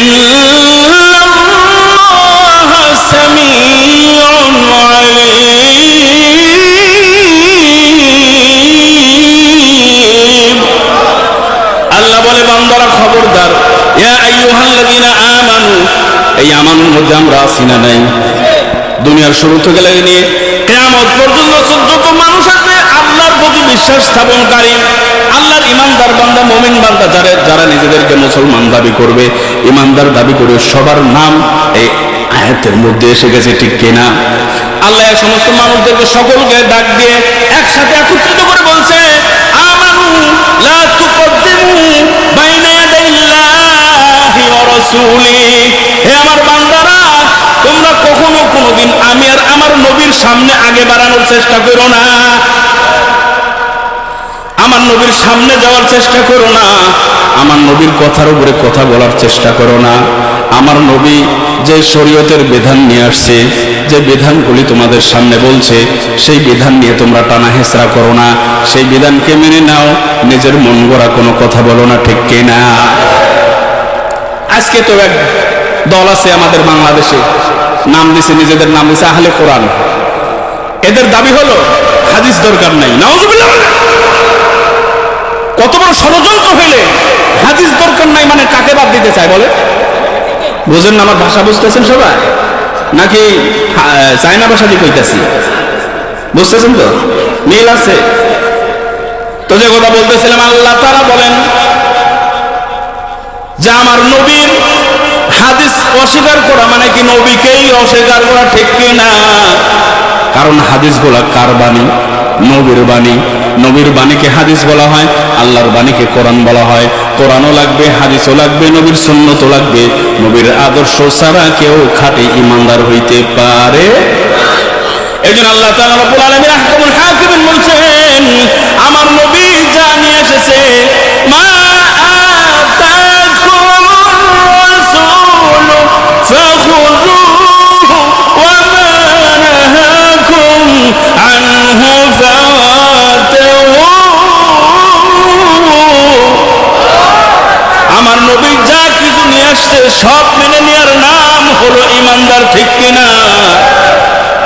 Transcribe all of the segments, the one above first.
ইন্নাল্লাহা সামিউন আলীম। আল্লাহ বলে বান্দারা খবরদার, ইয়া আইয়ুহাল্লাযীনা আমানু, এই আমানুর মধ্যে আমরা আছি না নাই? দুনিয়ার শুরু থেকে লাগে নিয়ে কিয়ামত পর্যন্ত যত মানুষ আসবে আল্লাহর প্রতি বিশ্বাস স্থাপনকারী, আল্লাহর ইমানদার বান্দা, মুমিন বান্দা, যারা নিজেদেরকে মুসলমান দাবি করবে, ইমানদার দাবি করবে, সবার নাম এই আয়াতের মধ্যে এসে গেছে, ঠিক কিনা? আল্লাহ এই সমস্ত মানুষদেরকে সকলকে ডাক দিয়ে একসাথে একত্রিত করে বলছে, আমানু লা তুকদ্দিমু বাইনা ইয়াদাইল্লাহি ওয়া রাসূলিহি। হে আমার বান্দারা, তোমরা কখনো কোনোদিন আমি আর আমার নবীর সামনে আগে বাড়ানোর চেষ্টা করো না, আমার নবীর সামনে যাওয়ার চেষ্টা করো না, আমার নবীর কথার উপরে কথা বলার চেষ্টা করো না। আমার নবী যে শরীয়তের বিধান নিয়ে আসছে, যে বিধানগুলি তোমাদের সামনে বলছে, সেই বিধান নিয়ে তোমরা টানা হেঁচড়া করো না, সেই বিধানকে মেনে নাও, নিজের মন গড়া কোনো কথা বলো না, ঠিক কিনা? আজকে তো এক দল আছে আমাদের বাংলাদেশে, নাম দিছে, নিজেদের নাম দিছে আহলে কোরআন। এদের দাবি হলো হাদিস দরকার নাই। নাউজুবিল্লাহ। কত বড় ষড়যন্ত্র হইলে হাদিস দরকার নাই মানে কাকে বাদ দিতে চায় বলে? বুঝেন না আমার ভাষা? বুঝতেছেন সবাই নাকি চায়না ভাষা দিয়ে কইতাছি? বুঝতেছেন তো? মিল আছে তো? যে কথা বলতেছিলাম, আল্লাহ তাআলা বলেন যে আমার নবীর হাদিস অস্বীকার করা মানে কি নবীকেই অস্বীকার করা, ঠিক কিনা? কারণ হাদিসগুলা কার বাণী? নবীর বাণী। নবীর বাণীকে হাদিস বলা হয়, আল্লাহর বাণীকে কোরআন বলা হয়। কোরআনও লাগবে, হাদিসও লাগবে, নবীর সুন্নতও লাগবে। নবীর আদর্শ ছাড়া কেউ খাঁটি ঈমানদার হইতে পারে। এইজন্য আল্লাহ তাআলা রব্বুল আলামিন আহকামুল হাকিমিন বলছেন, আমার নবী যা নিয়ে এসেছে, মা আমার নবী যা কিছু নিয়ে আসছে সব মেনে নেওয়ার নাম হলো ঈমানদার, ঠিক কিনা?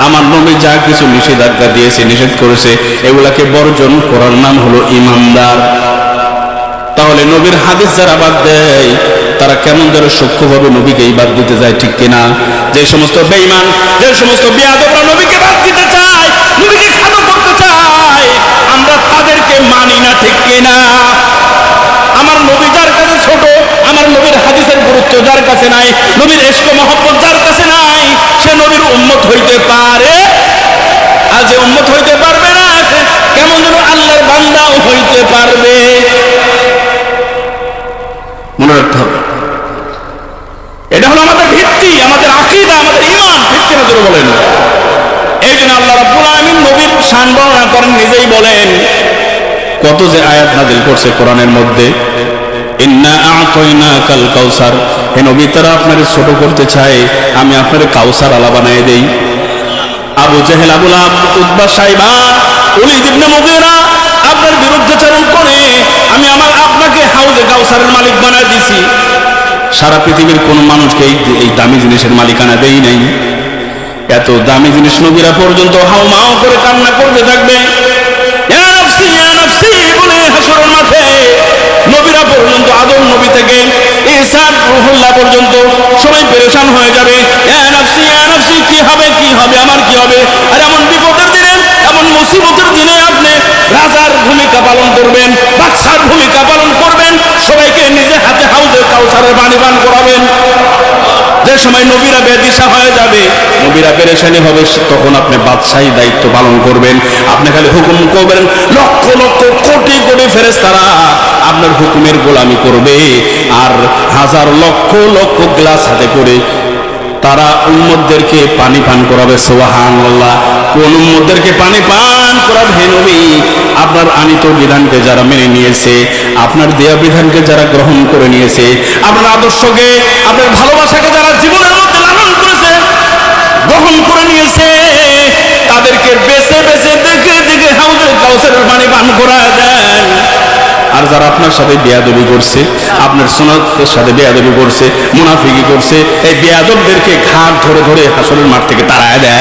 আমার নবী যা কিছু নিষেধাজ্ঞা দিয়েছে, নিষেধ করেছে, এগুলাকে বর্জন করার নাম হলো ঈমানদার। তাহলে নবীর হাদিস যারা বাদ দেয় তারা কেমন যেন সূক্ষ্মভাবে নবীকেই বাদ দিতে যায়, ঠিক কিনা? যে সমস্ত বেঈমান, যে সমস্ত বিয়াদবরা নবীকে বাদ দিতে চায়, নবীকে খাটো করতে চায়, আমরা তাদেরকে মানি না, ঠিক কিনা? আমার নবী যার কাছে ছোট, আমার নবীর হাদিসের গুরুত্ব যার কাছে নাই, নবীর ইশক মহব্বত যার কাছে নাই, সে নবীর উম্মত হইতে পারে, আর যে উম্মত হইতে পারবে না কেমন যেন আল্লাহর বান্দাও হইতে পারবে। মনে রাখতে হবে, এটা হলো আমাদের ভিত্তি, আমাদের আকীদা, আমাদের ঈমান, ঠিক কিনা জোরে বলেন? এই জন্য আল্লাহ রাব্বুল আলামিন নবীর শান বর্ণনা করেন, নিজেই বলেন, কত যে আয়াত নাযিল করছে কোরআনের মধ্যে, ইন্না আ'তাইনাকাল কাউসার। হে নবী, তারা আপনারে ছোট করতে চায়, আমি আপনারে কাউসার আলা বানায় দেই। আবু জেহেল, আবু লাহাব, উতবা, শাইবা, ওলীদ ইবনে মুগীরা আপনার বিরুদ্ধাচরণ করে আমি আপনাকে হাউজে কাউসারের মালিক বানায় দিছি। সারা পৃথিবীর কোন মানুষকে এই দামি জিনিসের মালিকানা দেই নাই। এত দামি জিনিস নবীরা পর্যন্ত হাউমাউ করে কান্না করতে থাকবে, ইয়া নাফসি ইয়া নাফসি বলে হাসরের মাঠে নবীরা পর্যন্ত, আদম নবী থেকে ঈসা রূহুল্লাহ পর্যন্ত সবাই পেরেশান হয়ে যাবে। ইয়া নাফসি ইয়া নাফসি, কি হবে কি হবে, আমার কি হবে? আর এমন বিপদের দিনে, এমন মুসিবতের দিনে আপনি রাজার ভূমিকা পালন করবেন, বাদশার ভূমিকা পালন করবেন, সবাইকে নিজে হাতে হাউজে কাউসারের পানি পান করাবেন। যে সময় নবীরা বেদিশা হয়ে যাবে, নবীরা পেরেশানি হবে, তখন আপনি বাদশাহী দায়িত্ব পালন করবেন। আপনি খালি হুকুম করবেন, লক্ষ লক্ষ কোটি কোটি ফেরেশতারা আপনার হুকুমের গোলামি করবে, আর হাজার লক্ষ লক্ষ গ্লাস হাতে করে তারা উম্মতদেরকে পানি পান করাবে। সুবহানাল্লাহ। কোন উম্মতদেরকে পানি পান করাবে? হে নবী, আপনার আনিত বিধানকে যারা মেনে নিয়েছে, আপনার দেয়া বিধানকে যারা গ্রহণ করে নিয়েছে, আপনার আদর্শকে, আপনার ভালোবাসাকে যারা জীবনের মধ্যে লালন করেছে, গ্রহণ করে নিয়েছে, তাদেরকে বেছে বেছে দেখে দেখে হাউজে কাউসারের পানি পান করায় দেন। আর যারা আপনার সাথে বেয়াদবি করছে, আপনার সুন্নাতের সাথে বেয়াদবি করছে, মুনাফিকি করছে, এই বেয়াদবদেরকে ঘাট ধরে ধরে হাসরের মাঠ থেকে তাড়ায় দেয়।